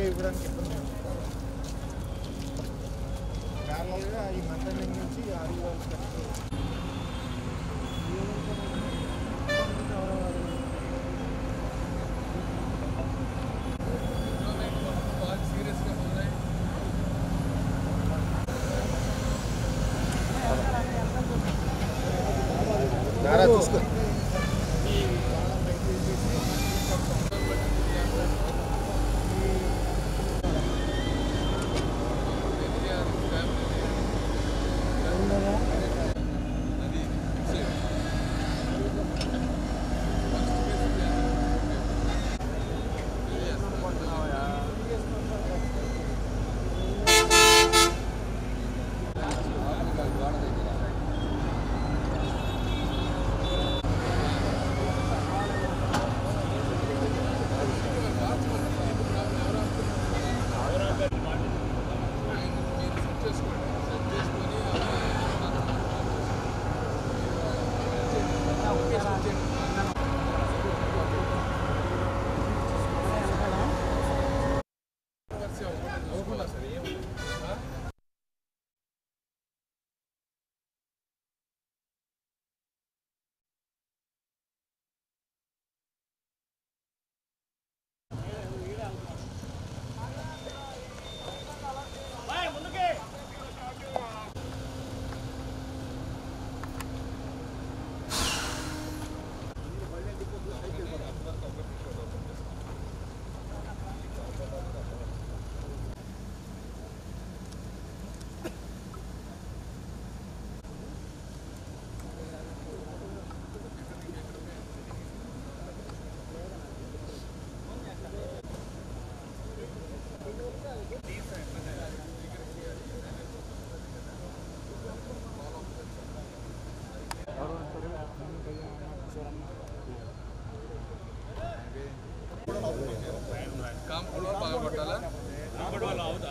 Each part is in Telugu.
ఇవ్వడానికి ఇబ్బంది ప్యారలల్గా ఈ మంత్రి నుంచి ఆరు చూసుకో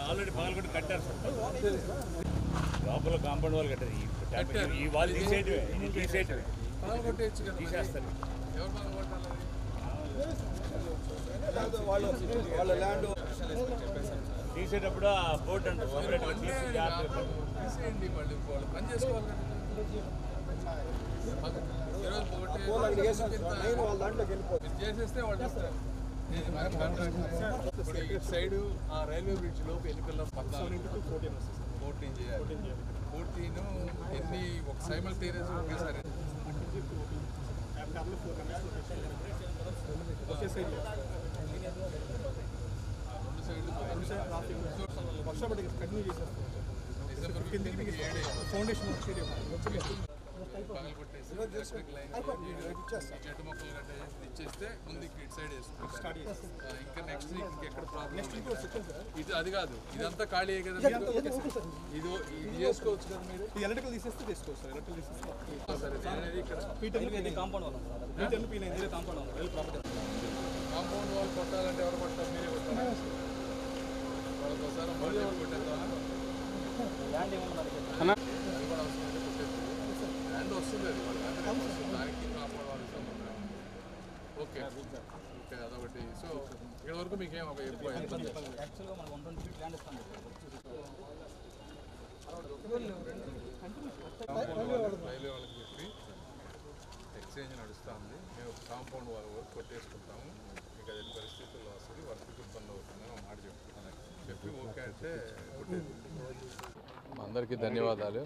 ఆల్రెడీ పగలగొట్టి కట్టారు లోపల కాంపౌండ్ వాళ్ళు కట్టారు ఈ వాళ్ళు తీసేయటమే తీసేస్తారు తీసేటప్పుడు ఆ బోర్డు అంటే తీసేయండి మళ్ళీ వాళ్ళు పని చేసుకోవాలి చేసేస్తే వాళ్ళు ఇప్పుడు ఇటు సైడ్ ఆ రైల్వే బ్రిడ్జ్ లోపు ఎన్ని పిల్లలు 14 చేయాలి 14 ఎన్ని ఒక సైమల్టేనియస్ ఒకేసారి ఫౌండేషన్ చెట్టు మొక్కలు ఇచ్చేస్తే ముందు ఇటు సైడ్ వేసుకుంటాం ఇంకా నెక్స్ట్ ఇంకెక్కడ ప్రాబ్లం ఇది అది కాదు ఇదంతా ఖాళీ అయ్యే కదా ఇది చేసుకోవచ్చు కదా మీరు ఎలక్ట్రికల్ తీసేస్తే చేసుకోవచ్చు సార్ ఎలక్ట్రికల్ తీసేస్తే సరే అనేది ఇక్కడ కాంపౌండ్ కాంపౌండ్ వాల్ కొట్టాలంటే ఎవరు కొట్టాలి మీరే కొట్టాలి వాళ్ళకి ఒకసారి మళ్ళీ కొట్టేద్దాం ల్యాండ్ వస్తుంది అది దానికి కాంపౌండ్ వాళ్ళకి సంబంధం ఓకే ఓకే అదొకటి సో ఇక్కడ వరకు మీకేం ఒక రైల్వే వాళ్ళకి చెప్పి ఎక్స్చేంజ్ నడుస్తుంది మేము కాంపౌండ్ వాళ్ళ వరకు కొట్టేసుకుంటాము మీకు అది పరిస్థితుల్లో వస్తుంది వర్క్కి ఇబ్బంది అవుతుందని ఒక మాట చెప్తున్నాను చెప్పి ఓకే అంటే అందరికీ ధన్యవాదాలు.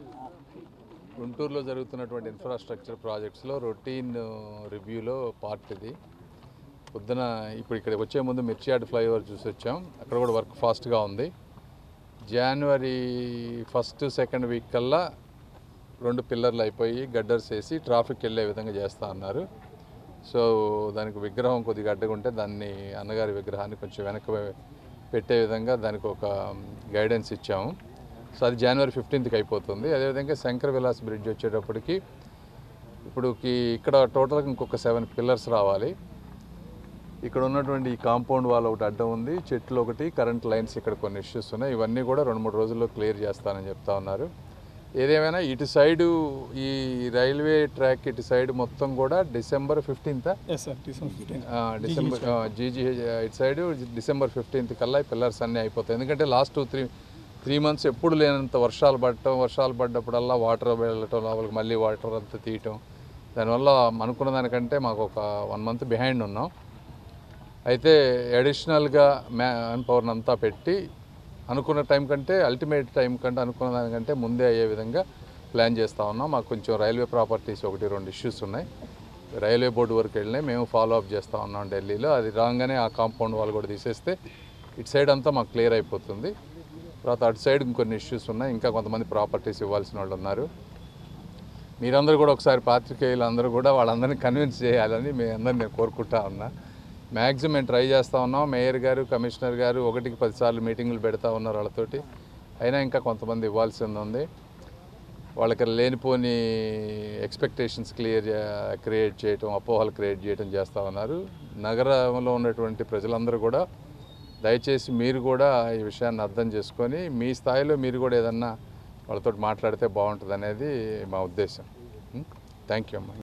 గుంటూరులో జరుగుతున్నటువంటి ఇన్ఫ్రాస్ట్రక్చర్ ప్రాజెక్ట్స్లో రొటీన్ రివ్యూలో పార్ట్ ఇది. పొద్దున ఇప్పుడు ఇక్కడ వచ్చే ముందు మిర్చియాడ్ ఫ్లైఓవర్ చూసి వచ్చాం. అక్కడ కూడా వర్క్ ఫాస్ట్గా ఉంది. జనవరి 1st, 2nd వీక్ కల్లా 2 పిల్లర్లు అయిపోయి గడ్డర్స్ వేసి ట్రాఫిక్ వెళ్ళే విధంగా చేస్తూ అన్నారు. సో దానికి విగ్రహం కొద్దిగా అడ్డగుంటే దాన్ని అన్నగారి విగ్రహాన్ని కొంచెం వెనక్కి పెట్టే విధంగా దానికి ఒక గైడెన్స్ ఇచ్చాము. సో అది జనవరి 15కి అయిపోతుంది. అదేవిధంగా శంకర్ విలాస్ బ్రిడ్జ్ వచ్చేటప్పటికి ఇప్పుడుకి ఇక్కడ టోటల్గా ఇంకొక 7 పిల్లర్స్ రావాలి. ఇక్కడ ఉన్నటువంటి ఈ కాంపౌండ్ వాల్ ఒకటి అడ్డం ఉంది, చెట్లు ఒకటి, కరెంట్ లైన్స్ ఇక్కడ కొన్ని ఇష్యూస్ ఉన్నాయి. ఇవన్నీ కూడా 2-3 రోజుల్లో క్లియర్ చేస్తానని చెప్తా ఉన్నారు. ఏదేమైనా ఇటు సైడు ఈ రైల్వే ట్రాక్ ఇటు సైడ్ మొత్తం కూడా డిసెంబర్ 15th డిసెంబర్ జీజీ ఇటు సైడు డిసెంబర్ 15th కల్లా ఈ పిల్లర్స్ అన్నీ అయిపోతాయి. ఎందుకంటే లాస్ట్ 3 months ఎప్పుడు లేనంత వర్షాలు పడ్డప్పుడల్లా వాటర్ వెళ్ళటం, లోపలికి మళ్ళీ వాటర్ అంతా తీయటం, దానివల్ల అనుకున్న దానికంటే మాకు ఒక 1 month బిహైండ్ ఉన్నాం. అయితే అడిషనల్గా మ్యాన్ పవర్ని అంతా పెట్టి అనుకున్న టైం కంటే అల్టిమేట్ టైం కంటే అనుకున్న దానికంటే ముందే అయ్యే విధంగా ప్లాన్ చేస్తూ ఉన్నాం. మాకు కొంచెం రైల్వే ప్రాపర్టీస్ 1-2 ఇష్యూస్ ఉన్నాయి. రైల్వే బోర్డు వరకు వెళ్ళినాయి, మేము ఫాలో అప్ చేస్తూ ఉన్నాం ఢిల్లీలో. అది రాగానే ఆ కాంపౌండ్ వాళ్ళు కూడా తీసేస్తే ఇటు సైడ్ అంతా మాకు క్లియర్ అయిపోతుంది. తర్వాత అటు సైడ్ ఇంకొన్ని ఇష్యూస్ ఉన్నాయి, ఇంకా కొంతమంది ప్రాపర్టీస్ ఇవ్వాల్సిన వాళ్ళు ఉన్నారు. మీరందరూ కూడా ఒకసారి పాత్రికేయులు అందరూ కూడా వాళ్ళందరినీ కన్విన్స్ చేయాలని మీ అందరిని నేను కోరుకుంటా ఉన్నా. మ్యాక్సిమం మేము ట్రై చేస్తూ ఉన్నాం. మేయర్ గారు, కమిషనర్ గారు 1కి 10 సార్లు మీటింగులు పెడతా ఉన్నారు వాళ్ళతోటి. అయినా ఇంకా కొంతమంది ఇవ్వాల్సింది ఉంది. వాళ్ళకి లేనిపోని ఎక్స్పెక్టేషన్స్ క్రియేట్ చేయటం, అపోహలు క్రియేట్ చేయటం చేస్తూ ఉన్నారు. నగరంలో ఉన్నటువంటి ప్రజలందరూ కూడా దయచేసి మీరు కూడా ఈ విషయాన్ని అర్థం చేసుకొని మీ స్థాయిలో మీరు కూడా ఏదన్నా వాళ్ళతో మాట్లాడితే బాగుంటుంది అనేది మా ఉద్దేశం. థ్యాంక్ యూ అమ్మా.